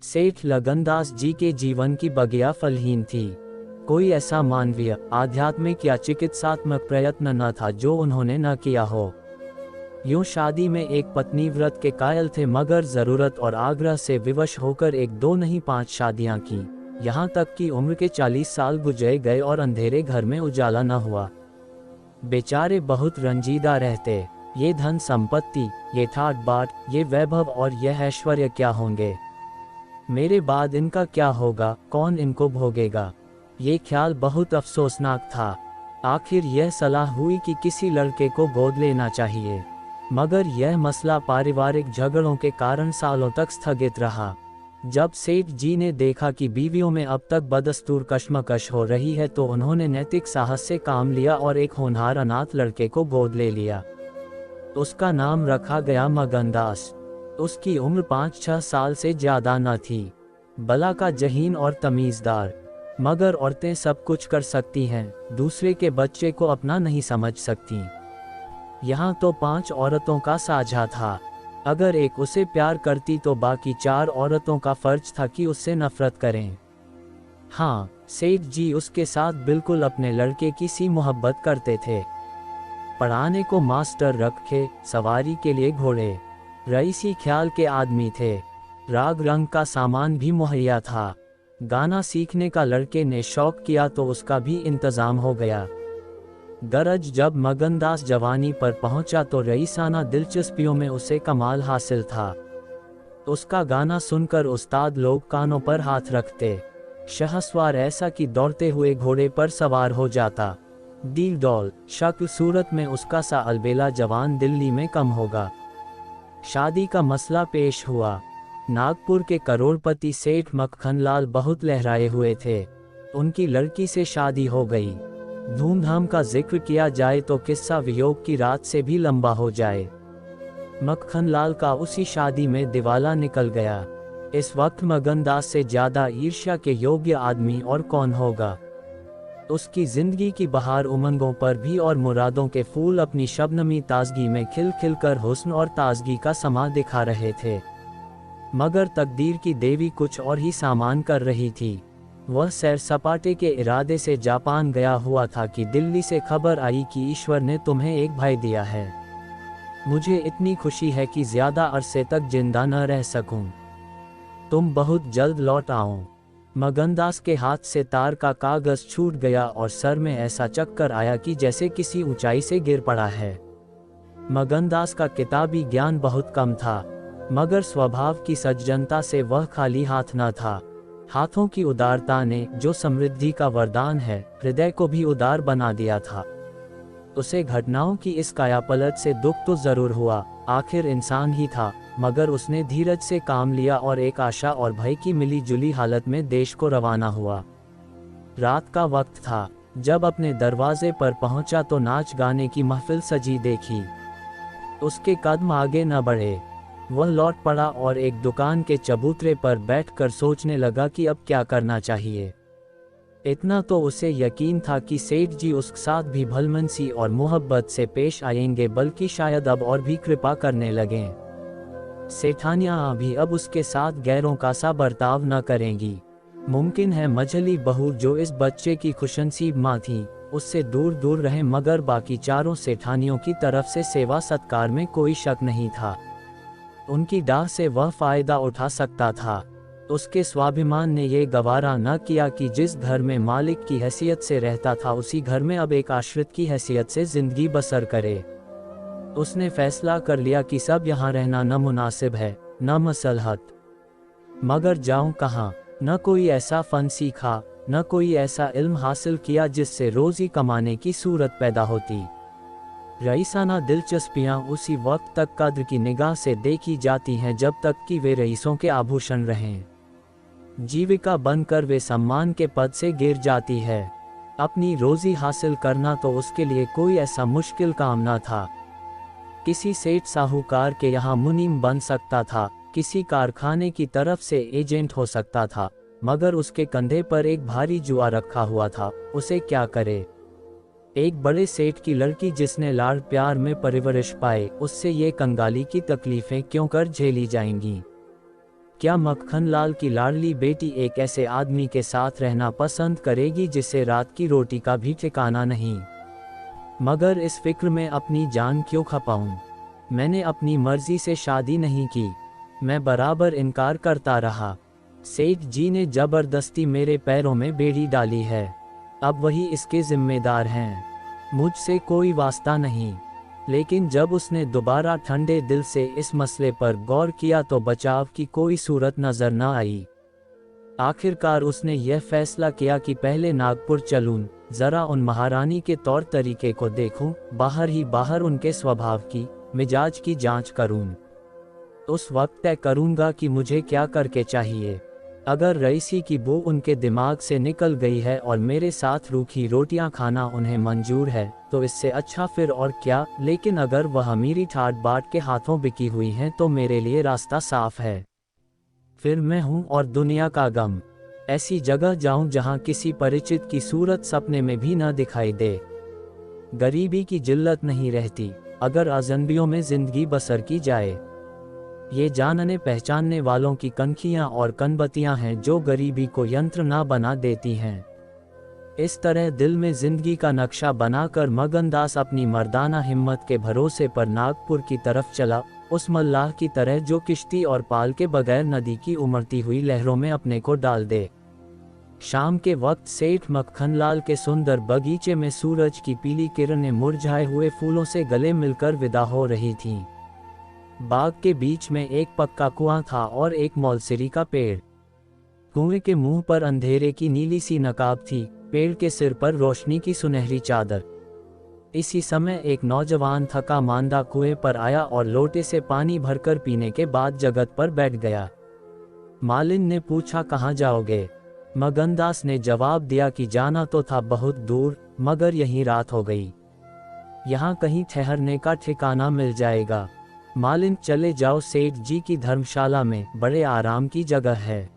सेठ लगनदास जी के जीवन की बगिया फलहीन थी। कोई ऐसा मानवीय, आध्यात्मिक या चिकित्सात्मक प्रयत्न न था जो उन्होंने न किया हो। यूं शादी में एक पत्नी व्रत के कायल थे, मगर जरूरत और आग्रह से विवश होकर एक दो नहीं 5 शादियां की। यहाँ तक कि उम्र के 40 साल गुजर गए और अंधेरे घर में उजाला न हुआ। बेचारे बहुत रंजीदा रहते। ये धन संपत्ति, ये ठाट बाट, ये वैभव और यह ऐश्वर्य क्या होंगे? मेरे बाद इनका क्या होगा? कौन इनको भोगेगा? ये ख्याल बहुत अफसोसनाक था। आखिर यह सलाह हुई कि किसी लड़के को गोद लेना चाहिए, मगर यह मसला पारिवारिक झगड़ों के कारण सालों तक स्थगित रहा। जब सेठ जी ने देखा कि बीवियों में अब तक बदस्तूर कशमकश हो रही है, तो उन्होंने नैतिक साहस से काम लिया और एक होनहार अनाथ लड़के को गोद ले लिया। उसका नाम रखा गया मगनदास। उसकी उम्र 5-6 साल से ज्यादा न थी। बला का जहीन और तमीज़दार। मगर औरतें सब कुछ कर सकती हैं, दूसरे के बच्चे को अपना नहीं समझ सकती। यहाँ तो 5 औरतों का साझा था। अगर एक उसे प्यार करती तो बाकी 4 औरतों का फर्ज था कि उससे नफरत करें। हाँ, सेठ जी उसके साथ बिल्कुल अपने लड़के की सी मोहब्बत करते थे। पढ़ाने को मास्टर रखे, सवारी के लिए घोड़े, रईसी ख्याल के आदमी थे। राग रंग का सामान भी मुहैया था। गाना सीखने का लड़के ने शौक किया तो उसका भी इंतजाम हो गया। गरज जब मगनदास जवानी पर पहुंचा तो रईसाना दिलचस्पियों में उसे कमाल हासिल था। उसका गाना सुनकर उस्ताद लोग कानों पर हाथ रखते। शहसवार ऐसा कि दौड़ते हुए घोड़े पर सवार हो जाता। दिल डॉल, शक्ल सूरत में उसका सा अलबेला जवान दिल्ली में कम होगा। शादी का मसला पेश हुआ। नागपुर के करोड़पति सेठ मक्खनलाल बहुत लहराए हुए थे। उनकी लड़की से शादी हो गई। धूमधाम का जिक्र किया जाए तो किस्सा वियोग की रात से भी लंबा हो जाए। मक्खनलाल का उसी शादी में दिवाला निकल गया। इस वक्त मगनदास से ज्यादा ईर्ष्या के योग्य आदमी और कौन होगा। उसकी जिंदगी की बहार उमंगों पर भी और मुरादों के फूल अपनी शबनमी ताजगी में खिल खिल कर हुस्न और ताजगी का समा दिखा रहे थे। मगर तकदीर की देवी कुछ और ही सामान कर रही थी। वह सैर सपाटे के इरादे से जापान गया हुआ था कि दिल्ली से खबर आई कि ईश्वर ने तुम्हें एक भाई दिया है। मुझे इतनी खुशी है कि ज्यादा अरसे तक जिंदा न रह सकूं। तुम बहुत जल्द लौट आओ। मगनदास के हाथ से तार का कागज छूट गया और सर में ऐसा चक्कर आया कि जैसे किसी ऊंचाई से गिर पड़ा है। मगनदास का किताबी ज्ञान बहुत कम था, मगर स्वभाव की सज्जनता से वह खाली हाथ न था। हाथों की उदारता ने, जो समृद्धि का वरदान है, हृदय को भी उदार बना दिया था। उसे घटनाओं की इस कायापलट से दुख तो जरूर हुआ, आखिर इंसान ही था, मगर उसने धीरज से काम लिया और एक आशा और भय की मिली जुली हालत में देश को रवाना हुआ। रात का वक्त था। जब अपने दरवाजे पर पहुंचा तो नाच गाने की महफिल सजी देखी। उसके कदम आगे न बढ़े। वह लौट पड़ा और एक दुकान के चबूतरे पर बैठकर सोचने लगा कि अब क्या करना चाहिए। इतना तो उसे यकीन था कि सेठ जी उसके साथ भी भलमनसी और मोहब्बत से पेश आएंगे, बल्कि शायद अब और भी कृपा करने लगें। सेठानियां भी अब उसके साथ गैरों का सा बर्ताव न करेंगी। मुमकिन है मझली बहू जो इस बच्चे की खुशनसीब माँ थी, उससे दूर दूर रहे, मगर बाकी चारों सेठानियों की तरफ से सेवा सत्कार में कोई शक नहीं था। उनकी डाह से वह फायदा उठा सकता था। उसके स्वाभिमान ने यह गवारा न किया कि जिस घर में मालिक की हैसियत से रहता था, उसी घर में अब एक आश्रित की हैसियत से जिंदगी बसर करे। उसने फैसला कर लिया कि सब यहाँ रहना न मुनासिब है, न मसलहत। मगर जाऊं कहाँ? न कोई ऐसा फन सीखा, न कोई ऐसा इल्म हासिल किया जिससे रोजी कमाने की सूरत पैदा होती। रईसाना दिलचस्पियां उसी वक्त तक कद्र की निगाह से देखी जाती हैं जब तक कि वे रईसों के आभूषण रहें। जीविका बनकर वे सम्मान के पद से गिर जाती है। अपनी रोजी हासिल करना तो उसके लिए कोई ऐसा मुश्किल काम न था। किसी सेठ साहूकार के यहाँ मुनीम बन सकता था, किसी कारखाने की तरफ से एजेंट हो सकता था, मगर उसके कंधे पर एक भारी जुआ रखा हुआ था। उसे क्या करे? एक बड़े सेठ की लड़की जिसने लाड़ प्यार में परवरिश पाए, उससे ये कंगाली की तकलीफें क्यों कर झेली जाएंगी? क्या मक्खन लाल की लाडली बेटी एक ऐसे आदमी के साथ रहना पसंद करेगी जिसे रात की रोटी का भी ठिकाना नहीं? मगर इस फिक्र में अपनी जान क्यों खपाऊं? मैंने अपनी मर्जी से शादी नहीं की, मैं बराबर इनकार करता रहा। सेठ जी ने जबरदस्ती मेरे पैरों में बेड़ी डाली है, अब वही इसके जिम्मेदार हैं, मुझसे कोई वास्ता नहीं। लेकिन जब उसने दोबारा ठंडे दिल से इस मसले पर गौर किया तो बचाव की कोई सूरत नजर न आई। आखिरकार उसने यह फैसला किया कि पहले नागपुर चलूं, जरा उन महारानी के तौर तरीके को देखूं, बाहर ही बाहर उनके स्वभाव की, मिजाज की जांच करूं। उस वक्त तय करूंगा कि मुझे क्या करके चाहिए। अगर रईसी की बू उनके दिमाग से निकल गई है और मेरे साथ रूखी रोटियां खाना उन्हें मंजूर है, तो इससे अच्छा फिर और क्या। लेकिन अगर वह मेरी ठाट बाट के हाथों बिकी हुई हैं तो मेरे लिए रास्ता साफ है। फिर मैं हूं और दुनिया का गम। ऐसी जगह जाऊं जहां किसी परिचित की सूरत सपने में भी न दिखाई दे। गरीबी की जिल्लत नहीं रहती अगर अजनबियों में जिंदगी बसर की जाए। ये जानने पहचानने वालों की कनखियां और कनबत्तियां हैं जो गरीबी को यंत्र ना बना देती हैं। इस तरह दिल में जिंदगी का नक्शा बनाकर मगनदास अपनी मर्दाना हिम्मत के भरोसे पर नागपुर की तरफ चला, उस मल्लाह की तरह जो किश्ती और पाल के बगैर नदी की उमड़ती हुई लहरों में अपने को डाल दे। शाम के वक्त सेठ मक्खनलाल के सुंदर बगीचे में सूरज की पीली किरणें मुरझाए हुए फूलों से गले मिलकर विदा हो रही थीं। बाग के बीच में एक पक्का कुआं था और एक मौलसिरी का पेड़। कुएं के मुंह पर अंधेरे की नीली सी नकाब थी, पेड़ के सिर पर रोशनी की सुनहरी चादर। इसी समय एक नौजवान थका मांदा कुएं पर आया और लोटे से पानी भरकर पीने के बाद जगत पर बैठ गया। मालिन ने पूछा, कहाँ जाओगे? मगनदास ने जवाब दिया कि जाना तो था बहुत दूर, मगर यहीं रात हो गई। यहाँ कहीं ठहरने का ठिकाना मिल जाएगा। मालिन, चले जाओ सेठ जी की धर्मशाला में, बड़े आराम की जगह है।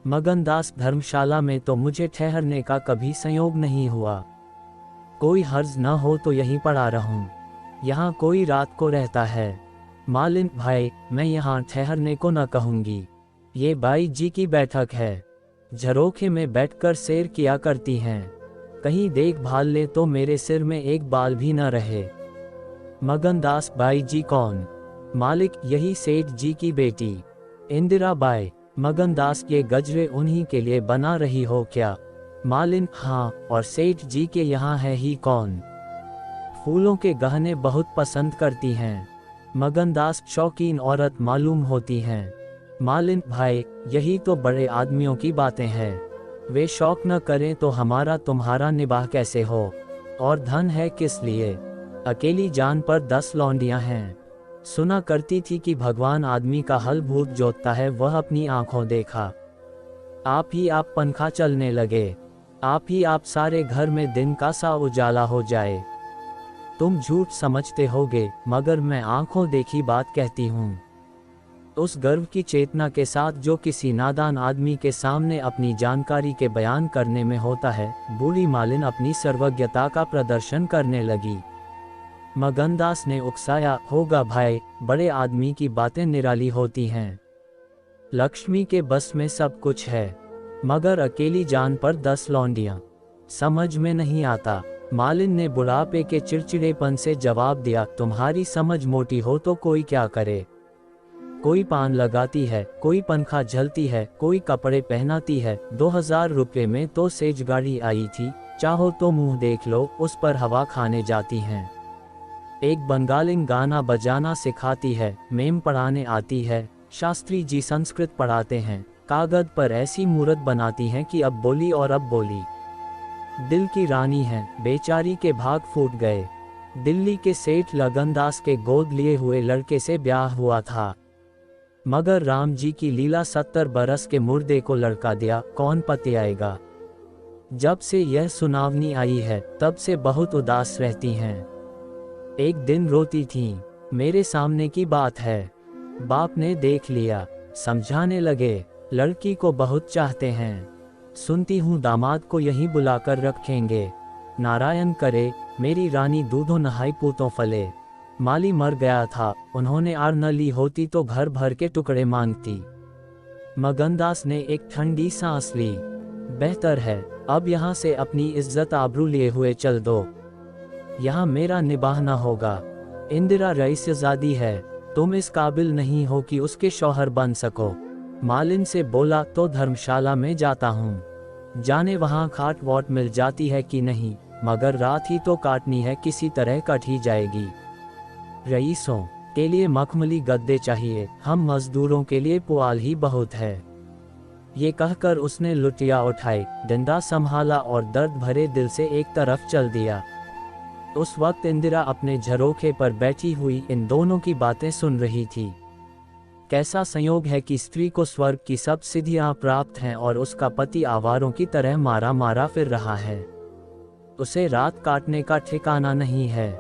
मगनदास, धर्मशाला में तो मुझे ठहरने का कभी संयोग नहीं हुआ। कोई हर्ज न हो तो यहीं पड़ा रहूं, यहाँ कोई रात को रहता है। मालिन, भाई मैं यहाँ ठहरने को न कहूँगी, ये बाई जी की बैठक है, झरोखे में बैठकर सैर किया करती हैं, कहीं देखभाल ले तो मेरे सिर में एक बाल भी न रहे। मगनदास, बाई जी कौन? मालिक, यही सेठ जी की बेटी इंदिरा बाई। मगनदास, ये गजरे उन्हीं के लिए बना रही हो क्या? मालिन, हाँ, और सेठ जी के यहाँ है ही कौन? फूलों के गहने बहुत पसंद करती हैं। मगनदास, शौकीन औरत मालूम होती हैं। मालिन, भाई यही तो बड़े आदमियों की बातें हैं, वे शौक न करें तो हमारा तुम्हारा निबाह कैसे हो? और धन है किस लिए? अकेली जान पर 10 लौंडियां हैं। सुना करती थी कि भगवान आदमी का हल भूत जोतता है, वह अपनी आंखों देखा। आप ही आप पंखा चलने लगे, आप ही आप सारे घर में दिन का सा उजाला हो जाए। तुम झूठ समझते होगे, मगर मैं आंखों देखी बात कहती हूँ। उस गर्व की चेतना के साथ जो किसी नादान आदमी के सामने अपनी जानकारी के बयान करने में होता है, बूढ़ी मालिन अपनी सर्वज्ञता का प्रदर्शन करने लगी। मगनदास ने उकसाया, होगा भाई, बड़े आदमी की बातें निराली होती हैं। लक्ष्मी के बस में सब कुछ है, मगर अकेली जान पर 10 लौंडियां, समझ में नहीं आता। मालिन ने बुढ़ापे के चिड़चिड़ेपन से जवाब दिया, तुम्हारी समझ मोटी हो तो कोई क्या करे? कोई पान लगाती है, कोई पंखा झलती है, कोई कपड़े पहनाती है। 2000 रुपये में तो सेज गाड़ी आई थी, चाहो तो मुंह देख लो, उस पर हवा खाने जाती हैं। एक बंगालिन गाना बजाना सिखाती है, मेम पढ़ाने आती है, शास्त्री जी संस्कृत पढ़ाते हैं, कागज पर ऐसी मूर्त बनाती हैं कि अब बोली और अब बोली। दिल की रानी है, बेचारी के भाग फूट गए। दिल्ली के सेठ लगनदास के गोद लिए हुए लड़के से ब्याह हुआ था, मगर राम जी की लीला 70 बरस के मुर्दे को लड़का दिया, कौन पति आएगा? जब से यह सुनावनी आई है तब से बहुत उदास रहती हैं। एक दिन रोती थीं, मेरे सामने की बात है। बाप ने देख लिया, समझाने लगे, लड़की को बहुत चाहते हैं, सुनती हूँ दामाद को यहीं बुलाकर रखेंगे। नारायण करे, मेरी रानी दूधो नहाई पूतों फले। माली मर गया था, उन्होंने आड़ न ली होती तो घर भर के टुकड़े मांगती। मगनदास ने एक ठंडी सांस ली। बेहतर है, अब यहाँ से अपनी इज्जत आबरू लिए हुए चल दो। यहाँ मेरा निभाना होगा। इंदिरा रईसजादी है, तुम इस काबिल नहीं हो कि उसके शौहर बन सको। मालिन से बोला तो धर्मशाला में जाता हूँ। जाने वहाँ खाट वॉट मिल जाती है कि नहीं, मगर रात ही तो काटनी है, किसी तरह कट ही जाएगी। रईसों के लिए मखमली गद्दे चाहिए, हम मजदूरों के लिए पुआल ही बहुत है। ये कहकर उसने लुटिया उठाई, डंडा संभाला और दर्द भरे दिल से एक तरफ चल दिया। उस वक्त इंदिरा अपने झरोखे पर बैठी हुई इन दोनों की बातें सुन रही थी। कैसा संयोग है कि स्त्री को स्वर्ग की सब सिद्धियां प्राप्त हैं और उसका पति आवारों की तरह मारा मारा फिर रहा है। उसे रात काटने का ठिकाना नहीं है।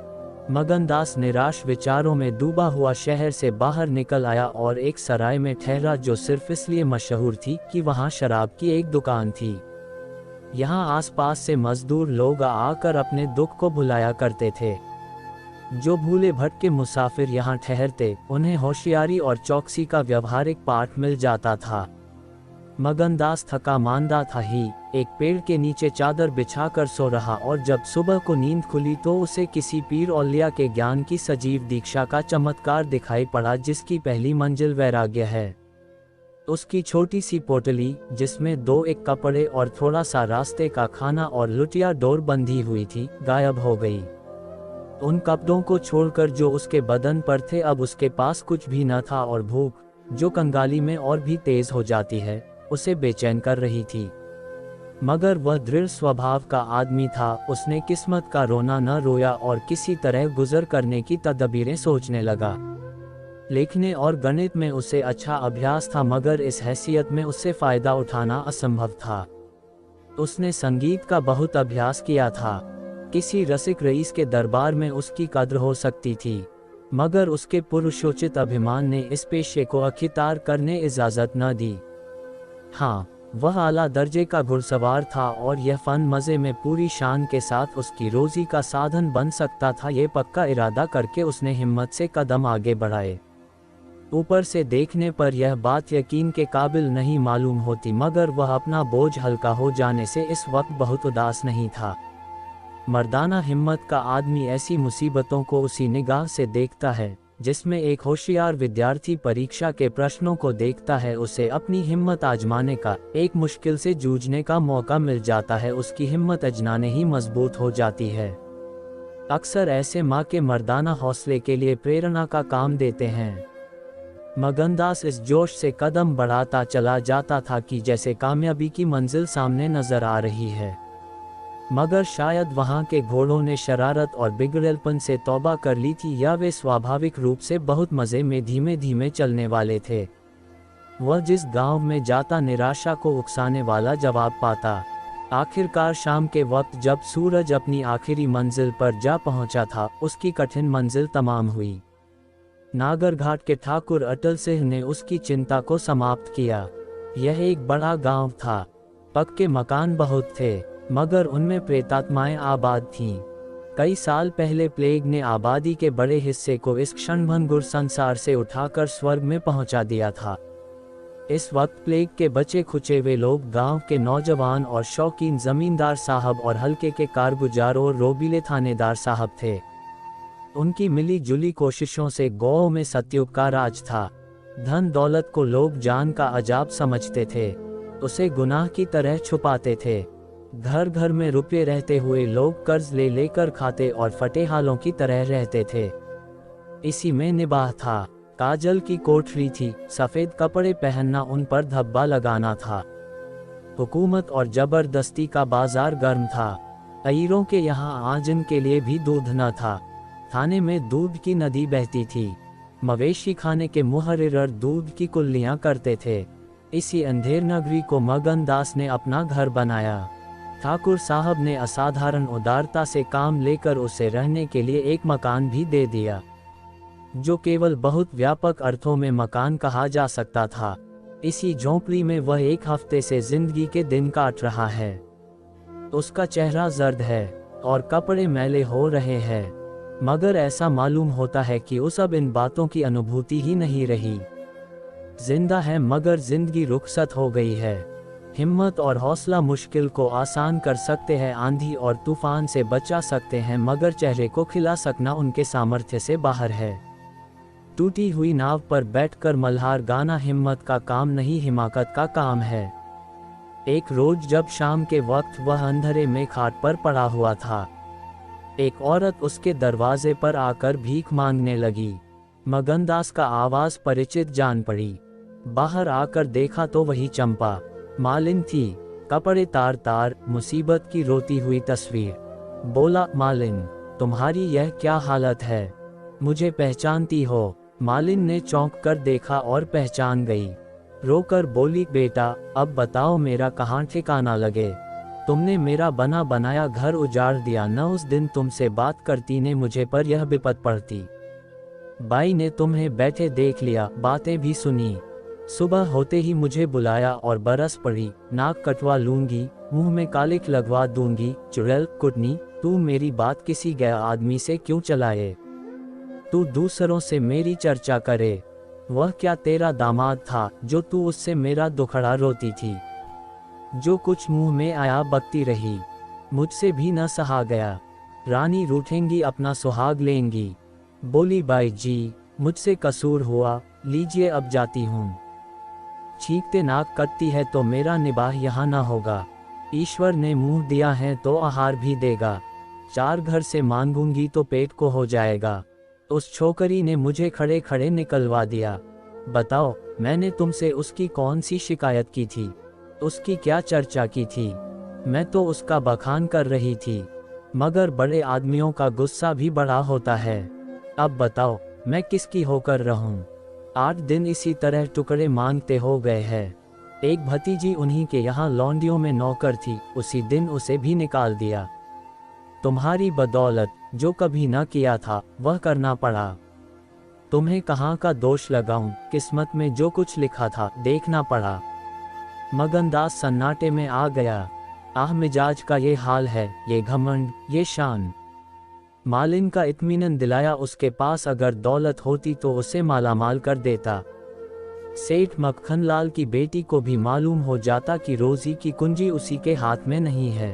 मगनदास निराश विचारों में डूबा हुआ शहर से बाहर निकल आया और एक सराय में ठहरा, जो सिर्फ इसलिए मशहूर थी कि वहां शराब की एक दुकान थी। यहाँ आसपास से मजदूर लोग आकर अपने दुख को भुलाया करते थे। जो भूले भटके मुसाफिर यहाँ ठहरते, उन्हें होशियारी और चौकसी का व्यवहारिक पाठ मिल जाता था। मगनदास थका मांदा था ही एक पेड़ के नीचे चादर बिछाकर सो रहा, और जब सुबह को नींद खुली तो उसे किसी पीर औलिया के ज्ञान की सजीव दीक्षा का चमत्कार दिखाई पड़ा, जिसकी पहली मंजिल वैराग्य है। उसकी छोटी सी पोटली, जिसमें 2-1 कपड़े और थोड़ा सा रास्ते का खाना और लुटिया डोर बंधी हुई थी, गायब हो गई। उन कपड़ों को छोड़कर जो उसके बदन पर थे, अब उसके पास कुछ भी न था, और भूख, जो कंगाली में और भी तेज हो जाती है, उसे बेचैन कर रही थी। मगर वह दृढ़ स्वभाव का आदमी था, उसने किस्मत का रोना न रोया और किसी तरह गुजर करने की तदबीरें सोचने लगा। लिखने और गणित में उसे अच्छा अभ्यास था, मगर इस हैसियत में उससे फायदा उठाना असंभव था। उसने संगीत का बहुत अभ्यास किया था। किसी रसिक रईस के दरबार में उसकी कद्र हो सकती थी, मगर उसके पुरुषोचित अभिमान ने इस पेशे को अखितार करने इजाजत न दी। हाँ, वह आला दर्जे का घुड़सवार था और यह फन मज़े में पूरी शान के साथ उसकी रोजी का साधन बन सकता था। ये पक्का इरादा करके उसने हिम्मत से कदम आगे बढ़ाए। ऊपर से देखने पर यह बात यकीन के काबिल नहीं मालूम होती, मगर वह अपना बोझ हल्का हो जाने से इस वक्त बहुत उदास नहीं था। मर्दाना हिम्मत का आदमी ऐसी मुसीबतों को उसी निगाह से देखता है जिसमें एक होशियार विद्यार्थी परीक्षा के प्रश्नों को देखता है। उसे अपनी हिम्मत आजमाने का, एक मुश्किल से जूझने का मौका मिल जाता है। उसकी हिम्मत अजनाने ही मजबूत हो जाती है। अक्सर ऐसे माँ के मर्दाना हौसले के लिए प्रेरणा का काम देते हैं। मगनदास इस जोश से कदम बढ़ाता चला जाता था कि जैसे कामयाबी की मंजिल सामने नजर आ रही है, मगर शायद वहाँ के घोड़ों ने शरारत और बिगड़ेलपन से तौबा कर ली थी, या वे स्वाभाविक रूप से बहुत मज़े में धीमे धीमे चलने वाले थे। वह जिस गांव में जाता निराशा को उकसाने वाला जवाब पाता। आखिरकार शाम के वक्त जब सूरज अपनी आखिरी मंजिल पर जा पहुंचा था, उसकी कठिन मंजिल तमाम हुई। नागरघाट के ठाकुर अटल सिंह ने उसकी चिंता को समाप्त किया। यह एक बड़ा गांव था, पक्के मकान बहुत थे, मगर उनमें प्रेतात्माएं आबाद थीं। कई साल पहले प्लेग ने आबादी के बड़े हिस्से को इस क्षणभंगुर संसार से उठाकर स्वर्ग में पहुंचा दिया था। इस वक्त प्लेग के बचे खुचे वे लोग गांव के नौजवान और शौकीन जमींदार साहब और हल्के के कारगुजार और रोबीले थानेदार साहब थे। उनकी मिली जुली कोशिशों से गांव में सतयुग का राज था। धन दौलत को लोग जान का अजाब समझते थे, उसे गुनाह की तरह छुपाते थे। घर घर में रुपये रहते हुए लोग कर्ज ले लेकर खाते और फटे हालों की तरह रहते थे। इसी में निबाह था। काजल की कोठरी थी, सफ़ेद कपड़े पहनना उन पर धब्बा लगाना था। हुकूमत और जबरदस्ती का बाजार गर्म था। अईरों के यहाँ आजन के लिए भी दूध न था। थाने में दूध की नदी बहती थी। मवेशी खाने के मुहर्रिर दूध की कुल्लियाँ करते थे। इसी अंधेर नगरी को मगनदास ने अपना घर बनाया। ठाकुर साहब ने असाधारण उदारता से काम लेकर उसे रहने के लिए एक मकान भी दे दिया, जो केवल बहुत व्यापक अर्थों में मकान कहा जा सकता था। इसी झोंपड़ी में वह एक हफ्ते से जिंदगी के दिन काट रहा है। उसका चेहरा जर्द है और कपड़े मैले हो रहे हैं, मगर ऐसा मालूम होता है कि उस अब इन बातों की अनुभूति ही नहीं रही। जिंदा है मगर जिंदगी रुखसत हो गई है। हिम्मत और हौसला मुश्किल को आसान कर सकते हैं, आंधी और तूफान से बचा सकते हैं, मगर चेहरे को खिला सकना उनके सामर्थ्य से बाहर है। टूटी हुई नाव पर बैठकर मल्हार गाना हिम्मत का काम नहीं, हिमाकत का काम है। एक रोज जब शाम के वक्त वह अंधेरे में खाट पर पड़ा हुआ था, एक औरत उसके दरवाजे पर आकर भीख मांगने लगी। मगनदास का आवाज परिचित जान पड़ी। बाहर आकर देखा तो वही चंपा मालिन थी, कपड़े तार तार, मुसीबत की रोती हुई तस्वीर। बोला, मालिन तुम्हारी यह क्या हालत है, मुझे पहचानती हो? मालिन ने चौंक कर देखा और पहचान गई। रोकर बोली, बेटा अब बताओ मेरा कहाँ ठिकाना लगे। तुमने मेरा बना बनाया घर उजाड़ दिया, न उस दिन तुमसे बात करती ने मुझे पर यह विपत पड़ती। बाई ने तुम्हें बैठे देख लिया, बातें भी सुनी। सुबह होते ही मुझे बुलाया और बरस पड़ी, नाक कटवा लूंगी, मुंह में कालिक लगवा दूंगी। चुड़ैल कुटनी, तू मेरी बात किसी गैर आदमी से क्यों चलाए? तू दूसरों से मेरी चर्चा करे। वह क्या तेरा दामाद था जो तू उससे मेरा दुखड़ा रोती थी? जो कुछ मुंह में आया बकती रही, मुझसे भी न सहा गया। रानी रूठेंगी अपना सुहाग लेंगी। बोली, बाई जी मुझसे कसूर हुआ, लीजिए अब जाती हूँ। छींकते नाक कटती है तो मेरा निबाह यहाँ न होगा। ईश्वर ने मुंह दिया है तो आहार भी देगा। 4 घर से मांगूंगी तो पेट को हो जाएगा। उस छोकरी ने मुझे खड़े खड़े निकलवा दिया। बताओ मैंने तुमसे उसकी कौन सी शिकायत की थी, उसकी क्या चर्चा की थी? मैं तो उसका बखान कर रही थी, मगर बड़े आदमियों का गुस्सा भी बड़ा होता है। अब बताओ मैं किसकी होकर रहूं? 8 दिन इसी तरह टुकड़े मांगते हो गए हैं। एक भतीजी उन्हीं के यहाँ लौंडियों में नौकर थी, उसी दिन उसे भी निकाल दिया। तुम्हारी बदौलत जो कभी न किया था वह करना पड़ा। तुम्हें कहाँ का दोष लगाऊं, किस्मत में जो कुछ लिखा था देखना पड़ा। मगनदास सन्नाटे में आ गया। आह मिजाज का ये हाल है, ये घमंड, ये शान। मालिन का इत्मीनान दिलाया, उसके पास अगर दौलत होती तो उसे मालामाल कर देता। सेठ मक्खन लाल की बेटी को भी मालूम हो जाता कि रोजी की कुंजी उसी के हाथ में नहीं है।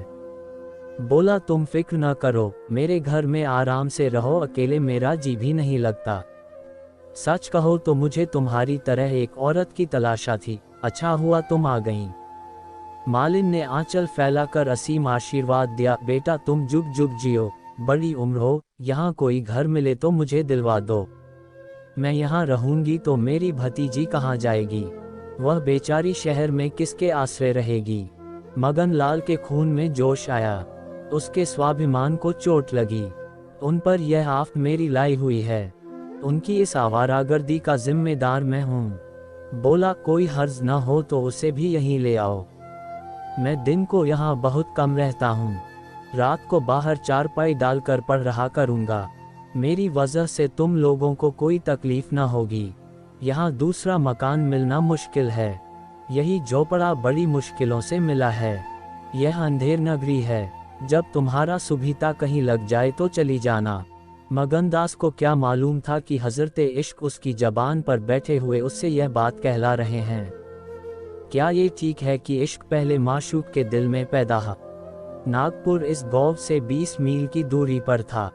बोला, तुम फिक्र न करो, मेरे घर में आराम से रहो, अकेले मेरा जी भी नहीं लगता। सच कहो तो मुझे तुम्हारी तरह एक औरत की तलाशा थी, अच्छा हुआ तुम आ गईं। मालिन ने आंचल फैलाकर असीम आशीर्वाद दिया, बेटा तुम जुग जुग जियो, बड़ी उम्र हो, यहाँ कोई घर मिले तो मुझे दिलवा दो। मैं यहाँ रहूंगी तो मेरी भतीजी कहाँ जाएगी? वह बेचारी शहर में किसके आश्रय रहेगी? मगन लाल के खून में जोश आया, उसके स्वाभिमान को चोट लगी। उन पर यह आफत मेरी लाई हुई है, उनकी इस आवारागर्दी का जिम्मेदार मैं हूँ। बोला, कोई हर्ज न हो तो उसे भी यहीं ले आओ। मैं दिन को यहाँ बहुत कम रहता हूँ, रात को बाहर चारपाई डालकर पढ़ रहा करूँगा। मेरी वजह से तुम लोगों को कोई तकलीफ न होगी। यहाँ दूसरा मकान मिलना मुश्किल है, यही झोपड़ा बड़ी मुश्किलों से मिला है। यह अंधेर नगरी है, जब तुम्हारा सुबीता कहीं लग जाए तो चली जाना। मगनदास को क्या मालूम था कि हजरते इश्क उसकी जबान पर बैठे हुए उससे यह बात कहला रहे हैं। क्या ये ठीक है कि इश्क पहले माशूक के दिल में पैदा हुआ? नागपुर इस गांव से 20 मील की दूरी पर था।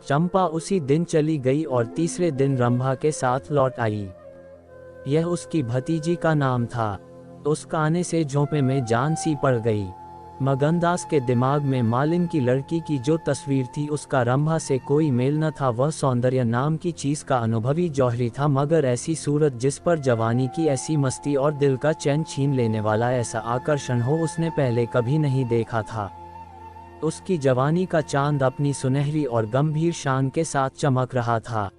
चंपा उसी दिन चली गई और तीसरे दिन रंभा के साथ लौट आई। यह उसकी भतीजी का नाम था। उसका आने से झोंपे में जान सी पड़ गई। मगनदास के दिमाग में मालिन की लड़की की जो तस्वीर थी उसका रंभा से कोई मेल न था। वह सौंदर्य नाम की चीज का अनुभवी जौहरी था, मगर ऐसी सूरत जिस पर जवानी की ऐसी मस्ती और दिल का चैन छीन लेने वाला ऐसा आकर्षण हो उसने पहले कभी नहीं देखा था। उसकी जवानी का चांद अपनी सुनहरी और गंभीर शान के साथ चमक रहा था।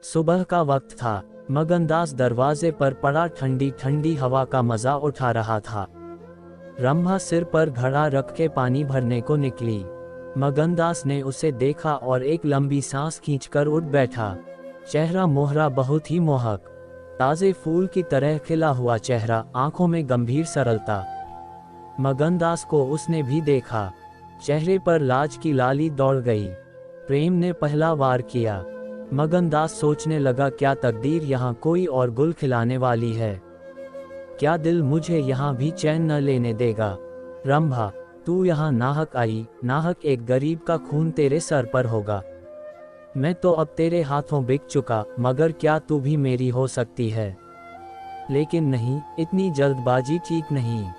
सुबह का वक्त था। मगनदास दरवाजे पर पड़ा ठंडी ठंडी हवा का मजा उठा रहा था। रंभा सिर पर घड़ा रख के पानी भरने को निकली। मगनदास ने उसे देखा और एक लंबी सांस खींचकर उठ बैठा। चेहरा मोहरा बहुत ही मोहक, ताजे फूल की तरह खिला हुआ चेहरा, आंखों में गंभीर सरलता। मगनदास को उसने भी देखा। चेहरे पर लाज की लाली दौड़ गई। प्रेम ने पहला वार किया। मगनदास सोचने लगा, क्या तकदीर यहाँ कोई और गुल खिलाने वाली है? क्या दिल मुझे यहाँ भी चैन न लेने देगा? रंभा, तू यहाँ नाहक आई, नाहक एक गरीब का खून तेरे सर पर होगा। मैं तो अब तेरे हाथों बिक चुका, मगर क्या तू भी मेरी हो सकती है? लेकिन नहीं, इतनी जल्दबाजी ठीक नहीं।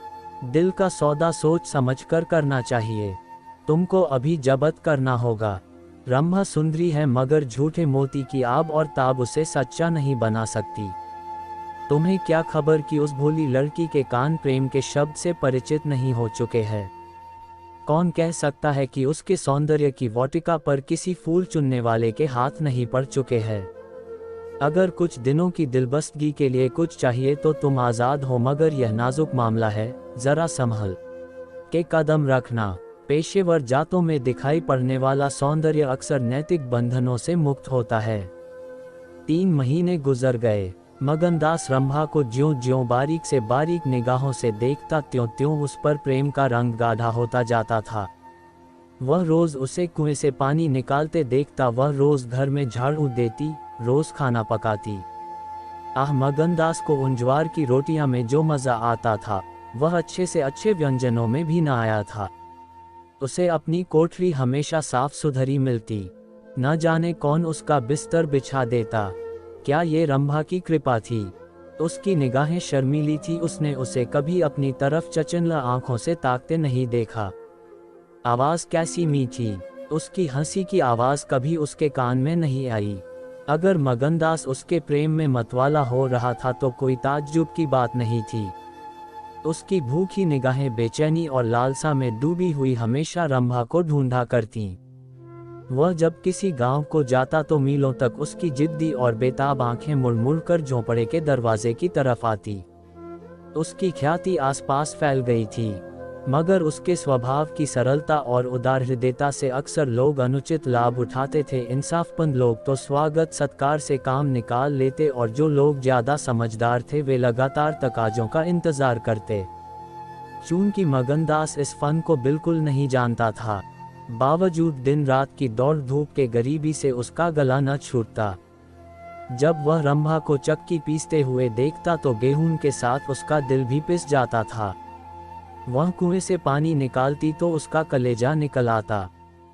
दिल का सौदा सोच समझकर करना चाहिए। तुमको अभी जब्त करना होगा। रंभा सुंदरी है, मगर झूठे मोती की आब और ताब उसे सच्चा नहीं बना सकती। तुम्हें क्या खबर कि उस भोली लड़की के कान प्रेम के शब्द से परिचित नहीं हो चुके हैं? कौन कह सकता है कि उसके सौंदर्य की वाटिका पर किसी फूल चुनने वाले के हाथ नहीं पड़ चुके हैं? अगर कुछ दिनों की दिलबस्तगी के लिए कुछ चाहिए तो तुम आज़ाद हो, मगर यह नाजुक मामला है, ज़रा संभल के कदम रखना। पेशेवर जातों में दिखाई पड़ने वाला सौंदर्य अक्सर नैतिक बंधनों से मुक्त होता है। 3 महीने गुजर गए। मगनदास रंभा को ज्यों-ज्यों बारीक से बारीक निगाहों से देखता, त्यों-त्यों उस पर प्रेम का रंग गाढ़ा होता जाता था। वह रोज उसे कुएं से पानी निकालते देखता, वह रोज घर में झाड़ू देती, रोज खाना पकाती। आह, मगनदास को उन ज्वार की रोटियां में जो मज़ा आता था, वह अच्छे से अच्छे व्यंजनों में भी न आया था। उसे अपनी कोठरी हमेशा साफ सुथरी मिलती। न जाने कौन उसका बिस्तर बिछा देता। क्या ये रंभा की कृपा थी? उसकी निगाहें शर्मीली थी, उसने उसे कभी अपनी तरफ चचनला आंखों से ताकते नहीं देखा। आवाज़ कैसी मीठी, उसकी हंसी की आवाज़ कभी उसके कान में नहीं आई। अगर मगनदास उसके प्रेम में मतवाला हो रहा था तो कोई ताज्जुब की बात नहीं थी। उसकी भूखी निगाहें बेचैनी और लालसा में डूबी हुई हमेशा रंभा को ढूंढा करतीं। वह जब किसी गांव को जाता तो मीलों तक उसकी जिद्दी और बेताब आंखें मुड़-मुड़ कर झोंपड़े के दरवाजे की तरफ आती। उसकी ख्याति आसपास फैल गई थी, मगर उसके स्वभाव की सरलता और उदार हृदयता से अक्सर लोग अनुचित लाभ उठाते थे। इंसाफपंद लोग तो स्वागत सत्कार से काम निकाल लेते, और जो लोग ज्यादा समझदार थे वे लगातार तकाजों का इंतजार करते। चूंकि मगनदास इस फन को बिल्कुल नहीं जानता था, बावजूद दिन रात की दौड़ धूप के गरीबी से उसका गला न छूटता। जब वह रंभा को चक्की पीसते हुए देखता तो गेहूं के साथ उसका दिल भी पिस जाता था। वह कुएं से पानी निकालती तो उसका कलेजा निकल आता।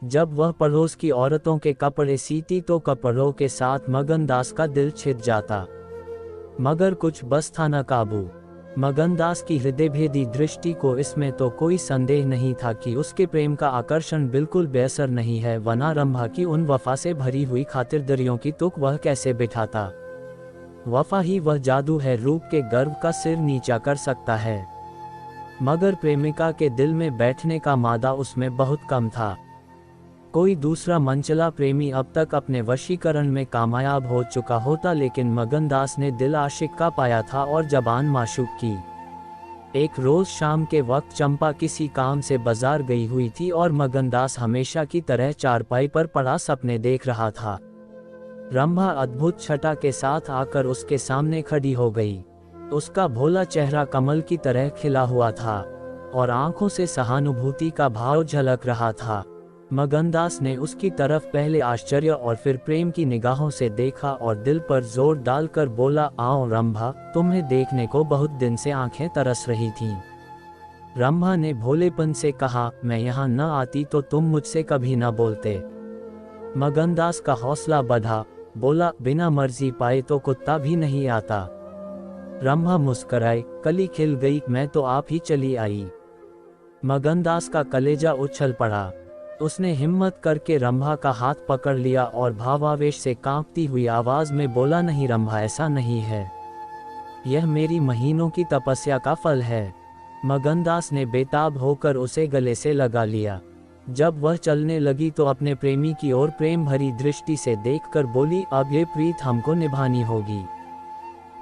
जब वह पड़ोस की औरतों के कपड़े सीती तो कपड़ों के साथ मगनदास का दिल छिद जाता। मगर कुछ बस था न काबू। मगनदास की हृदयभेदी दृष्टि को इसमें तो कोई संदेह नहीं था कि उसके प्रेम का आकर्षण बिल्कुल बेअसर नहीं है, वरना रंभा की उन वफा से भरी हुई खातिरदारियों की तुक वह कैसे बिठाता। वफा ही वह जादू है, रूप के गर्व का सिर नीचा कर सकता है। मगर प्रेमिका के दिल में बैठने का मादा उसमें बहुत कम था। कोई दूसरा मनचला प्रेमी अब तक अपने वशीकरण में कामयाब हो चुका होता, लेकिन मगनदास ने दिल आशिक का पाया था और जबान माशूक की। एक रोज शाम के वक्त चंपा किसी काम से बाजार गई हुई थी और मगनदास हमेशा की तरह चारपाई पर पड़ा सपने देख रहा था। रंभा अद्भुत छटा के साथ आकर उसके सामने खड़ी हो गई। उसका भोला चेहरा कमल की तरह खिला हुआ था और आंखों से सहानुभूति का भाव झलक रहा था। मगनदास ने उसकी तरफ पहले आश्चर्य और फिर प्रेम की निगाहों से देखा और दिल पर जोर डालकर बोला, आओ रंभा, तुम्हें देखने को बहुत दिन से आंखें तरस रही थीं। रंभा ने भोलेपन से कहा, मैं यहाँ न आती तो तुम मुझसे कभी न बोलते। मगनदास का हौसला बढ़ा, बोला, बिना मर्जी पाए तो कुत्ता भी नहीं आता। रंभा मुस्कराई, कली खिल गई, मैं तो आप ही चली आई। मगनदास का कलेजा उछल पड़ा। उसने हिम्मत करके रंभा का हाथ पकड़ लिया और भावावेश से कांपती हुई आवाज में बोला, नहीं रंभा, ऐसा नहीं है। यह मेरी महीनों की तपस्या का फल है। मगनदास ने बेताब होकर उसे गले से लगा लिया। जब वह चलने लगी तो अपने प्रेमी की ओर प्रेम भरी दृष्टि से देखकर बोली, अब ये प्रीत हमको निभानी होगी।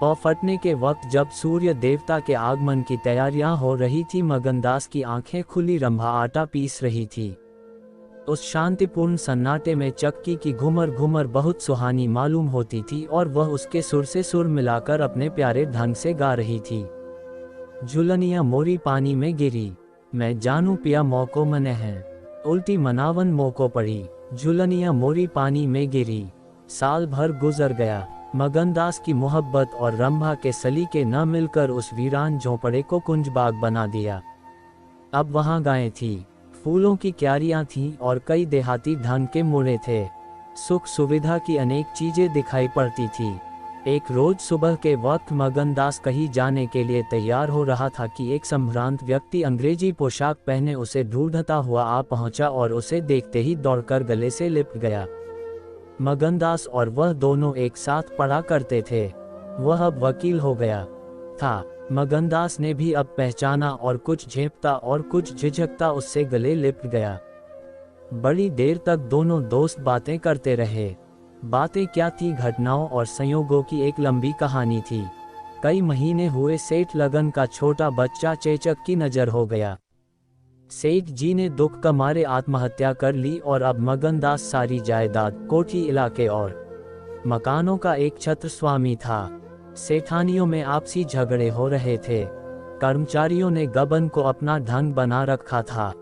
पौ फटने के वक्त जब सूर्य देवता के आगमन की तैयारियां हो रही थी, मगनदास की आंखें खुली, रंभा आटा पीस रही थी। उस शांतिपूर्ण सन्नाटे में चक्की की घुमर घुमर बहुत सुहानी मालूम होती थी और वह उसके सुर से सुर मिलाकर अपने प्यारे ढंग से गा रही थी। झुलनिया मोरी पानी में गिरी, मैं जानू पिया मौको मने है, उल्टी मनावन मौको पड़ी। झुलनिया मोरी पानी में गिरी, साल भर गुजर गया। मगनदास की मोहब्बत और रंभा के सलीके न मिलकर उस वीरान झोंपड़े को कुंज बाग बना दिया। अब वहाँ गायें थी, फूलों की क्यारियाँ थीं और कई देहाती ढंग के मुड़े थे। सुख सुविधा की अनेक चीजें दिखाई पड़ती थी। एक रोज सुबह के वक्त मगनदास कहीं जाने के लिए तैयार हो रहा था कि एक संभ्रांत व्यक्ति अंग्रेजी पोशाक पहने उसे ढूंढता हुआ आ पहुंचा और उसे देखते ही दौड़कर गले से लिपट गया। मगनदास और वह दोनों एक साथ पढ़ा करते थे। वह अब वकील हो गया था। मगनदास ने भी अब पहचाना और कुछ झेंपता और कुछ झिझकता उससे गले लिपट गया। बड़ी देर तक दोनों दोस्त बातें करते रहे। बातें क्या थी, घटनाओं और संयोगों की एक लंबी कहानी थी। कई महीने हुए सेठ लगन का छोटा बच्चा चेचक की नजर हो गया। सेठ जी ने दुख का मारे आत्महत्या कर ली और अब मगनदास सारी जायदाद, कोठी, इलाके और मकानों का एक छत्र स्वामी था। सेठानियों में आपसी झगड़े हो रहे थे। कर्मचारियों ने गबन को अपना ढंग बना रखा था।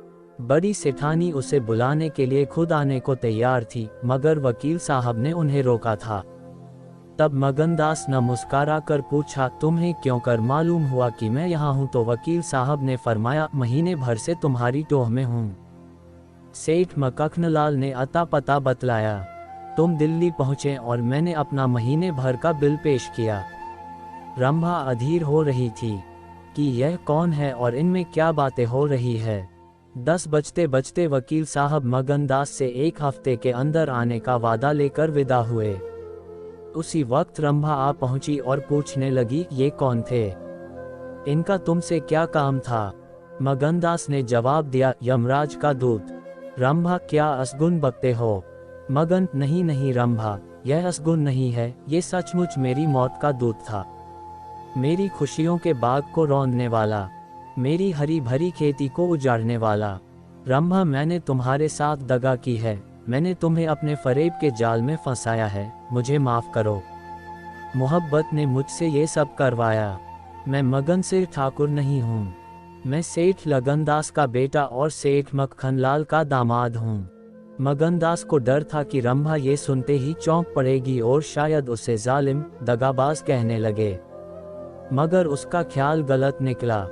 बड़ी सेठानी उसे बुलाने के लिए खुद आने को तैयार थी, मगर वकील साहब ने उन्हें रोका था। तब मगनदास ने मुस्कुरा कर पूछा, तुम्हें क्यों कर मालूम हुआ कि मैं यहाँ हूँ? तो वकील साहब ने फरमाया, महीने भर से तुम्हारी टोह में हूँ। सेठ मक्खनलाल ने अता पता बतलाया। तुम दिल्ली पहुँचे और मैंने अपना महीने भर का बिल पेश किया। रंभा अधीर हो रही थी कि यह कौन है और इनमें क्या बातें हो रही है। 10 बजते बजते वकील साहब मगनदास से 1 हफ्ते के अंदर आने का वादा लेकर विदा हुए। उसी वक्त रंभा आ पहुंची और पूछने लगी, ये कौन थे? इनका तुमसे क्या काम था? मगनदास ने जवाब दिया, यमराज का दूत। रंभा, क्या असगुन बकते हो? मगन, नहीं नहीं रंभा, यह असगुन नहीं है, ये सचमुच मेरी मौत का दूत था। मेरी खुशियों के बाग को रौंदने वाला, मेरी हरी भरी खेती को उजाड़ने वाला। रंभा, मैंने तुम्हारे साथ दगा की है, मैंने तुम्हें अपने फरेब के जाल में फंसाया है, मुझे माफ करो। मोहब्बत ने मुझसे ये सब करवाया। मैं मगन सिंह ठाकुर नहीं हूँ, मैं सेठ लगनदास का बेटा और सेठ मक्खनलाल का दामाद हूँ। मगनदास को डर था कि रंभा ये सुनते ही चौंक पड़ेगी और शायद उसे जालिम, दगाबाज कहने लगे, मगर उसका ख्याल गलत निकला।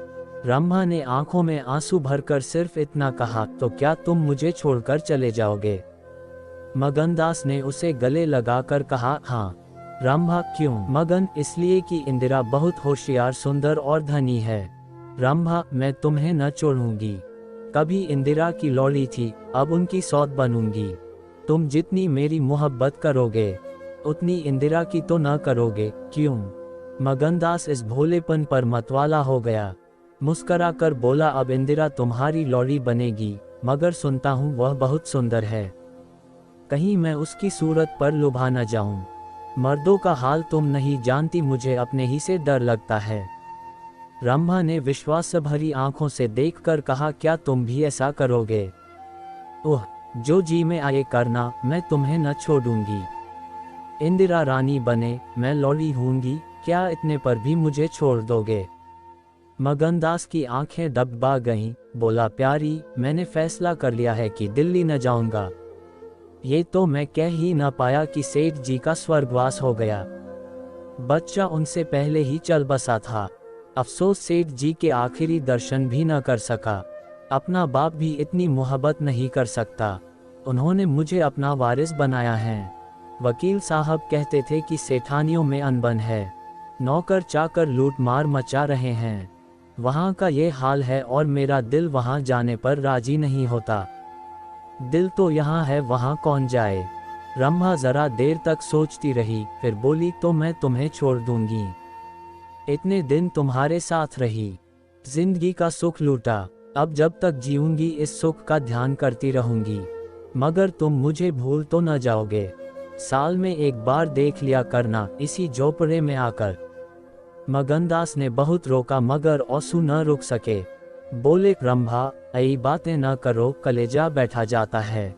रंभा ने आंखों में आंसू भरकर सिर्फ इतना कहा, तो क्या तुम मुझे छोड़कर चले जाओगे? मगनदास ने उसे गले लगाकर कहा, हाँ। रंभा, क्यों? मगन, इसलिए कि इंदिरा बहुत होशियार, सुंदर और धनी है। रंभा, मैं तुम्हें न छोड़ूंगी। कभी इंदिरा की लौड़ी थी, अब उनकी सौत बनूंगी। तुम जितनी मेरी मोहब्बत करोगे, उतनी इंदिरा की तो न करोगे, क्यों? मगनदास इस भोलेपन पर मतवाला हो गया। मुस्करा कर बोला, अब इंदिरा तुम्हारी लौड़ी बनेगी, मगर सुनता हूँ वह बहुत सुंदर है। कहीं मैं उसकी सूरत पर लुभा न जाऊं। मर्दों का हाल तुम नहीं जानती, मुझे अपने ही से डर लगता है। रंभा ने विश्वास भरी आंखों से देखकर कहा, क्या तुम भी ऐसा करोगे? ओह, जो जी में आए करना, मैं तुम्हें न छोड़ूंगी। इंदिरा रानी बने, मैं लौड़ी हूंगी, क्या इतने पर भी मुझे छोड़ दोगे? मगनदास की आंखें डबडबा गईं, बोला, प्यारी, मैंने फैसला कर लिया है कि दिल्ली न जाऊंगा। ये तो मैं कह ही न पाया कि सेठ जी का स्वर्गवास हो गया। बच्चा उनसे पहले ही चल बसा था। अफसोस सेठ जी के आखिरी दर्शन भी न कर सका। अपना बाप भी इतनी मोहब्बत नहीं कर सकता। उन्होंने मुझे अपना वारिस बनाया है। वकील साहब कहते थे कि सेठानियों में अनबन है, नौकर चाकर लूट मार मचा रहे हैं। वहाँ का ये हाल है और मेरा दिल वहाँ जाने पर राजी नहीं होता। दिल तो यहाँ है, वहाँ कौन जाए? रंभा जरा देर तक सोचती रही, फिर बोली, तो मैं तुम्हें छोड़ दूंगी। इतने दिन तुम्हारे साथ रही, जिंदगी का सुख लूटा, अब जब तक जीऊंगी इस सुख का ध्यान करती रहूंगी। मगर तुम मुझे भूल तो न जाओगे? साल में एक बार देख लिया करना, इसी झोपड़े में आकर। मगनदास ने बहुत रोका मगर आंसू न रुक सके। बोले, रंभा, ऐसी बातें न करो, कलेजा बैठा जाता है।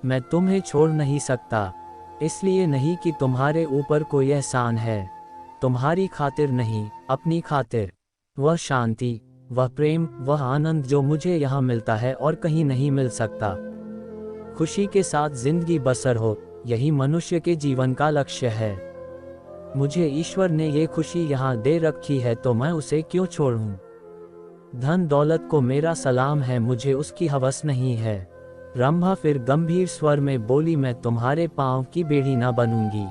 मैं तुम्हें छोड़ नहीं सकता, इसलिए नहीं कि तुम्हारे ऊपर कोई एहसान है। तुम्हारी खातिर नहीं, अपनी खातिर। वह शांति, वह प्रेम, वह आनंद जो मुझे यहाँ मिलता है और कहीं नहीं मिल सकता। खुशी के साथ जिंदगी बसर हो, यही मनुष्य के जीवन का लक्ष्य है। मुझे ईश्वर ने ये खुशी यहाँ दे रखी है तो मैं उसे क्यों छोड़ूं? धन दौलत को मेरा सलाम है, मुझे उसकी हवस नहीं है। रंभा फिर गंभीर स्वर में बोली, मैं तुम्हारे पांव की बेड़ी न बनूंगी।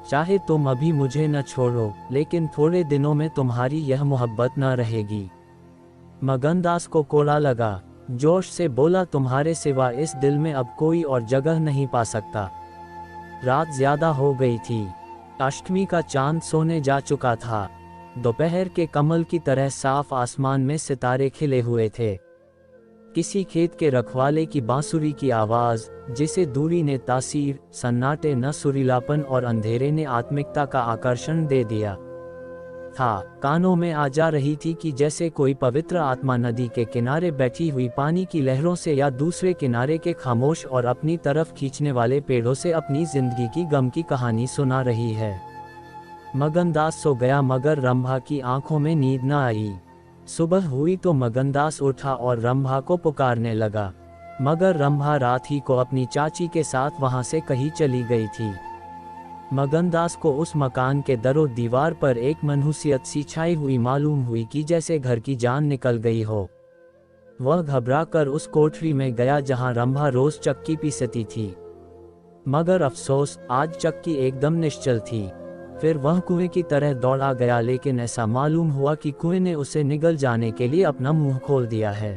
चाहे तुम अभी मुझे न छोड़ो, लेकिन थोड़े दिनों में तुम्हारी यह मोहब्बत न रहेगी। मगनदास को कोड़ा लगा, जोश से बोला, तुम्हारे सिवा इस दिल में अब कोई और जगह नहीं पा सकता। रात ज्यादा हो गई थी, अष्टमी का चांद सोने जा चुका था। दोपहर के कमल की तरह साफ आसमान में सितारे खिले हुए थे। किसी खेत के रखवाले की बांसुरी की आवाज, जिसे दूरी ने तासीर, सन्नाटे न सुरीलापन और अंधेरे ने आत्मिकता का आकर्षण दे दिया था, कानों में आ जा रही थी कि जैसे कोई पवित्र आत्मा नदी के किनारे बैठी हुई पानी की लहरों से या दूसरे किनारे के खामोश और अपनी तरफ खींचने वाले पेड़ों से अपनी जिंदगी की गम की कहानी सुना रही है। मगनदास सो गया मगर रंभा की आंखों में नींद न आई। सुबह हुई तो मगनदास उठा और रंभा को पुकारने लगा, मगर रंभा रात ही को अपनी चाची के साथ वहां से कहीं चली गई थी। मगनदास को उस मकान के दरो दीवार पर एक मनहूसियत सी छाई हुई मालूम हुई कि जैसे घर की जान निकल गई हो। वह घबरा कर उस कोठरी में गया जहां रंभा रोज चक्की पीसती थी, मगर अफसोस आज चक्की एकदम निश्चल थी। फिर वह कुएं की तरह दौड़ा गया, लेकिन ऐसा मालूम हुआ कि कुएं ने उसे निगल जाने के लिए अपना मुंह खोल दिया है।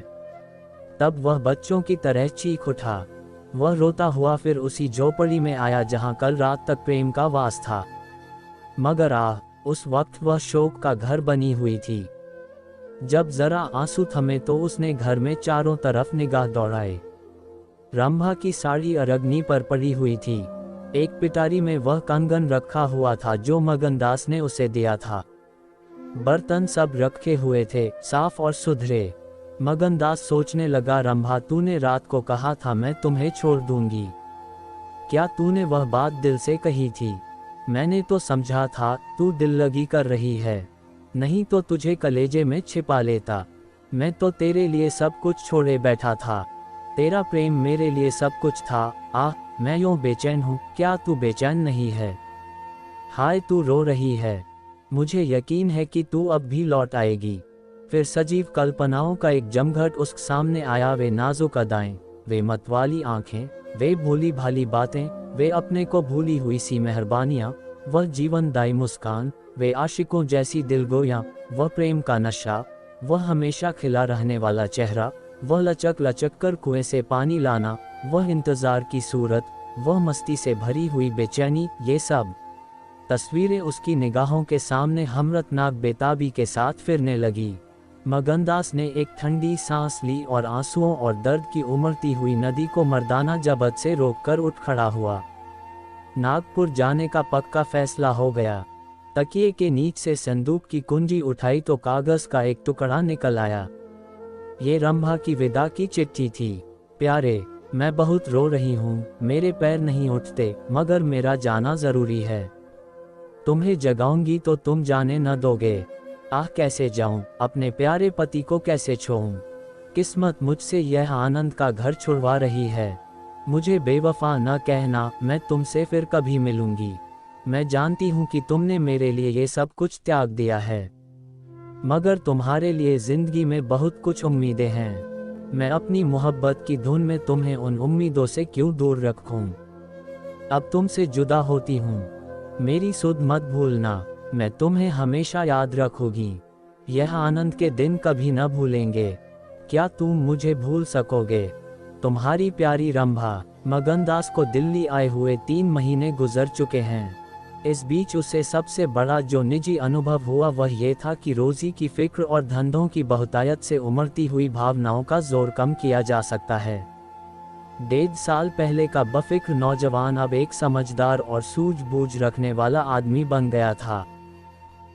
तब वह बच्चों की तरह चीख उठा। वह रोता हुआ फिर उसी झोपड़ी में आया जहां कल रात तक प्रेम का वास था, मगर उस वक्त वह शोक का घर बनी हुई थी। जब जरा आंसू थमे तो उसने घर में चारों तरफ निगाह दौड़ाए। रंभा की साड़ी अरगनी पर पड़ी हुई थी। एक पिटारी में वह कंगन रखा हुआ था जो मगनदास ने उसे दिया था। बर्तन सब रखे हुए थे, साफ और सुधरे। मगनदास सोचने लगा, रंभा, तूने रात को कहा था मैं तुम्हें छोड़ दूंगी। क्या तूने वह बात दिल से कही थी? मैंने तो समझा था तू दिल लगी कर रही है, नहीं तो तुझे कलेजे में छिपा लेता। मैं तो तेरे लिए सब कुछ छोड़े बैठा था, तेरा प्रेम मेरे लिए सब कुछ था। मैं यूं बेचैन हूँ, क्या तू बेचैन नहीं है? हाय, तू रो रही है, मुझे यकीन है कि तू अब भी लौट आएगी। फिर सजीव कल्पनाओं का एक जमघट उसके सामने आया। वे नाजुक अदाएं, वे मतवाली आंखें, वे भोली भाली बातें, वे अपने को भूली हुई सी मेहरबानियां, वह जीवनदायी मुस्कान, वे आशिकों जैसी दिलगोयां, वह प्रेम का नशा, वह हमेशा खिला रहने वाला चेहरा, वह लचक लचक कर कुएं से पानी लाना, वह इंतजार की सूरत, वह मस्ती से भरी हुई बेचैनी, ये सब तस्वीरें उसकी निगाहों के सामने हमरतनाक बेताबी के साथ फिरने लगी। मगनदास ने एक ठंडी सांस ली और आंसुओं और दर्द की उमड़ती हुई नदी को मर्दाना जबत से रोककर उठ खड़ा हुआ। नागपुर जाने का पक्का फैसला हो गया। तकिए के नीचे से संदूक की कुंजी उठाई तो कागज का एक टुकड़ा निकल आया। ये रंभा की विदा की चिट्ठी थी। प्यारे, मैं बहुत रो रही हूँ, मेरे पैर नहीं उठते, मगर मेरा जाना जरूरी है। तुम्हें जगाऊंगी तो तुम जाने न दोगे। कैसे जाऊं, अपने प्यारे पति को कैसे छोड़ूं? किस्मत मुझसे यह आनंद का घर छुड़वा रही है। मुझे बेवफा न कहना, मैं तुमसे फिर कभी मिलूंगी। मैं जानती हूँ कि तुमने मेरे लिए ये सब कुछ त्याग दिया है, मगर तुम्हारे लिए जिंदगी में बहुत कुछ उम्मीदें हैं। मैं अपनी मोहब्बत की धुन में तुम्हें उन उम्मीदों से क्यों दूर रखूं? अब तुमसे जुदा होती हूँ, मेरी सुध मत भूलना, मैं तुम्हें हमेशा याद रखूंगी। यह आनंद के दिन कभी न भूलेंगे। क्या तुम मुझे भूल सकोगे? तुम्हारी प्यारी रंभा। मगनदास को दिल्ली आए हुए 3 महीने गुजर चुके हैं। इस बीच उसे सबसे बड़ा जो निजी अनुभव हुआ वह ये था कि रोजी की फिक्र और धंधों की बहुतायत से उमड़ती हुई भावनाओं का जोर कम किया जा सकता है। 1.5 साल पहले का बफिक्र नौजवान अब एक समझदार और सूझबूझ रखने वाला आदमी बन गया था।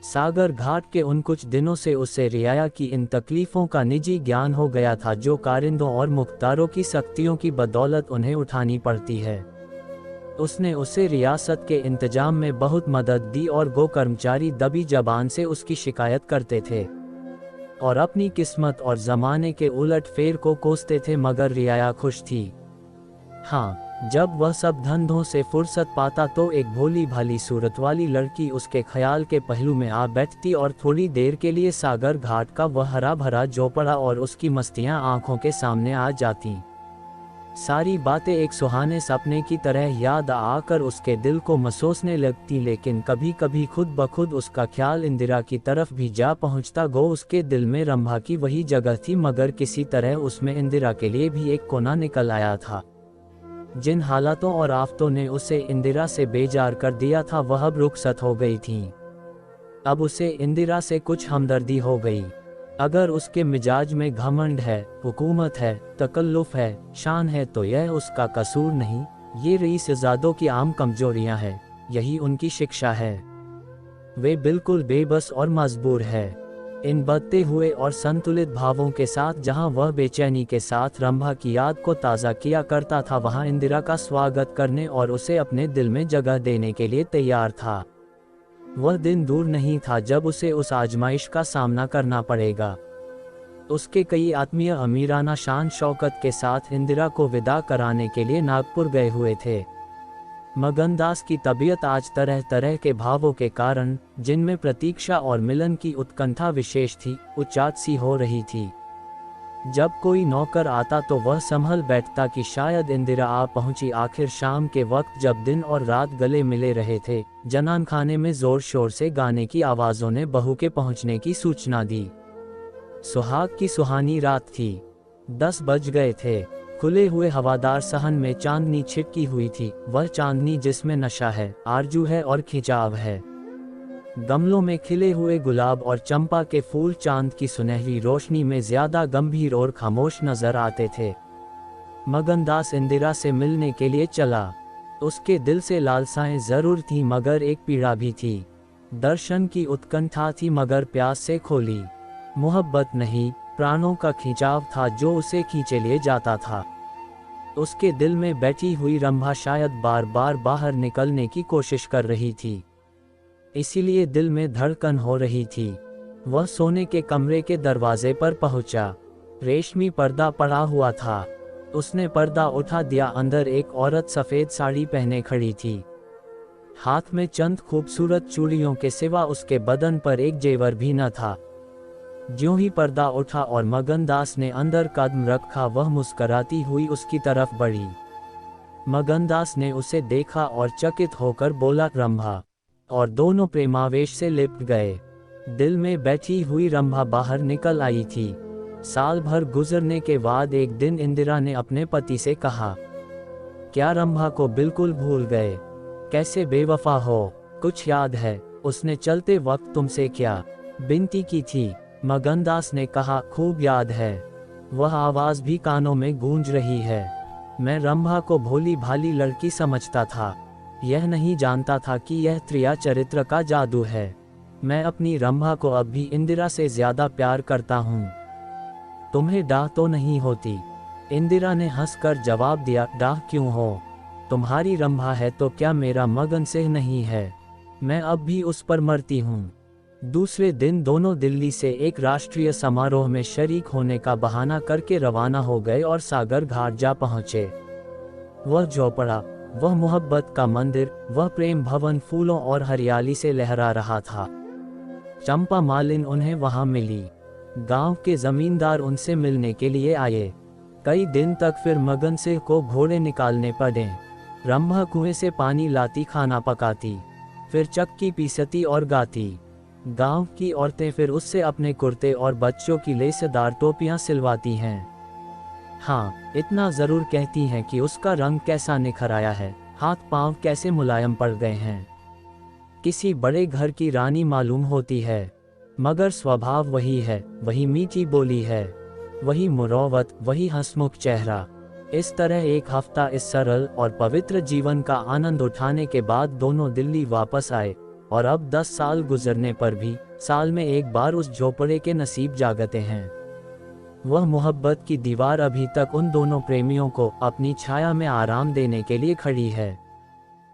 सागर घाट के उन कुछ दिनों से उसे रियाया की इन तकलीफों का निजी ज्ञान हो गया था जो कारिंदों और मुख्तारों की सख्तियों की बदौलत उन्हें उठानी पड़ती है। उसने उसे रियासत के इंतजाम में बहुत मदद दी और गो कर्मचारी दबी जबान से उसकी शिकायत करते थे और अपनी किस्मत और जमाने के उलट फेर को कोसते थे, मगर रियाया खुश थी। हाँ, जब वह सब धंधों से फुर्सत पाता तो एक भोली भाली सूरत वाली लड़की उसके ख्याल के पहलू में आ बैठती और थोड़ी देर के लिए सागर घाट का वह हरा भरा झोपड़ा और उसकी मस्तियां आंखों के सामने आ जाती। सारी बातें एक सुहाने सपने की तरह याद आकर उसके दिल को मसोसने लगती, लेकिन कभी कभी खुद ब खुद उसका ख्याल इंदिरा की तरफ भी जा पहुंचता। गो उसके दिल में रंभा की वही जगह थी, मगर किसी तरह उसमें इंदिरा के लिए भी एक कोना निकल आया था। जिन हालातों और आफतों ने उसे इंदिरा से बेजार कर दिया था वह अब रुखसत हो गई थीं। अब उसे इंदिरा से कुछ हमदर्दी हो गई। अगर उसके मिजाज में घमंड है, हुकूमत है, तकल्लुफ है, शान है तो यह उसका कसूर नहीं, ये रईसज़ादों की आम कमजोरियां हैं, यही उनकी शिक्षा है। वे बिल्कुल बेबस और मजबूर है। इन बढ़ते हुए और संतुलित भावों के साथ जहां वह बेचैनी के साथ रंभा की याद को ताज़ा किया करता था, वहां इंदिरा का स्वागत करने और उसे अपने दिल में जगह देने के लिए तैयार था। वह दिन दूर नहीं था जब उसे उस आजमाइश का सामना करना पड़ेगा। उसके कई आत्मीय अमीराना शान शौकत के साथ इंदिरा को विदा कराने के लिए नागपुर गए हुए थे। मगनदास की तबीयत आज तरह तरह के भावों के कारण, जिनमें प्रतीक्षा और मिलन की उत्कंठा विशेष थी, उचाट सी हो रही थी। जब कोई नौकर आता तो वह संभल बैठता कि शायद इंदिरा आ पहुंची। आखिर शाम के वक्त जब दिन और रात गले मिले रहे थे, जनान खाने में जोर शोर से गाने की आवाज़ों ने बहू के पहुंचने की सूचना दी। सुहाग की सुहानी रात थी। 10 बज गए थे। खुले हुए हवादार सहन में चांदनी छिटकी हुई थी, वह चांदनी जिसमें नशा है, आरजू है और खिंचाव है। गमलों में खिले हुए गुलाब और चंपा के फूल चांद की सुनहरी रोशनी में ज्यादा गंभीर और खामोश नजर आते थे। मगनदास इंदिरा से मिलने के लिए चला। उसके दिल से लालसाएं जरूर थी, मगर एक पीड़ा भी थी। दर्शन की उत्कंठा थी, मगर प्यास से खोली। मोहब्बत नहीं, प्राणों का खिंचाव था जो उसे खींचे लिए जाता था। उसके दिल में बैठी हुई रंभा शायद बार बार बाहर निकलने की कोशिश कर रही थी, इसीलिए दिल में धड़कन हो रही थी। वह सोने के कमरे के दरवाजे पर पहुंचा। रेशमी पर्दा पड़ा हुआ था। उसने पर्दा उठा दिया। अंदर एक औरत सफेद साड़ी पहने खड़ी थी। हाथ में चंद खूबसूरत चूड़ियों के सिवा उसके बदन पर एक जेवर भी न था। ज्यों ही पर्दा उठा और मगनदास ने अंदर कदम रखा, वह मुस्कराती हुई उसकी तरफ बढ़ी। मगनदास ने उसे देखा और चकित होकर बोला, रंभा, और दोनों प्रेमावेश से लिपट गए। दिल में बैठी हुई रंभा बाहर निकल आई थी। साल भर गुजरने के बाद एक दिन इंदिरा ने अपने पति से कहा, क्या रंभा को बिल्कुल भूल गए? कैसे बेवफा हो, कुछ याद है? उसने चलते वक्त तुमसे क्या विनती की थी? मगनदास ने कहा, खूब याद है। वह आवाज भी कानों में गूंज रही है। मैं रंभा को भोली भाली लड़की समझता था, यह नहीं जानता था कि यह त्रिया चरित्र का जादू है। मैं अपनी रंभा को अब भी इंदिरा से ज्यादा प्यार करता हूँ। तुम्हें डाह तो नहीं होती? इंदिरा ने हंसकर जवाब दिया, डाह क्यों हो? तुम्हारी रंभा है तो क्या मेरा मगन सिंह नहीं है? मैं अब भी उस पर मरती हूँ। दूसरे दिन दोनों दिल्ली से एक राष्ट्रीय समारोह में शरीक होने का बहाना करके रवाना हो गए और सागर घाट जा पहुँचे। वह झोपड़ा, वह मोहब्बत का मंदिर, वह प्रेम भवन फूलों और हरियाली से लहरा रहा था। चंपा मालिन उन्हें वहां मिली। गांव के जमींदार उनसे मिलने के लिए आए। कई दिन तक फिर मगन सिंह को घोड़े निकालने पड़े। रंभा कुएं से पानी लाती, खाना पकाती, फिर चक्की पीसती और गाती। गांव की औरतें फिर उससे अपने कुर्ते और बच्चों की लेसदार टोपियां सिलवाती हैं। हाँ, इतना जरूर कहती हैं कि उसका रंग कैसा निखर आया है, हाथ पांव कैसे मुलायम पड़ गए हैं। किसी बड़े घर की रानी मालूम होती है, मगर स्वभाव वही है, वही मीठी बोली है, वही मुरौवत, वही हंसमुख चेहरा। इस तरह एक हफ्ता इस सरल और पवित्र जीवन का आनंद उठाने के बाद दोनों दिल्ली वापस आए, और अब 10 साल गुजरने पर भी साल में एक बार उस झोपड़े के नसीब जागते हैं। वह मोहब्बत की दीवार अभी तक उन दोनों प्रेमियों को अपनी छाया में आराम देने के लिए खड़ी है।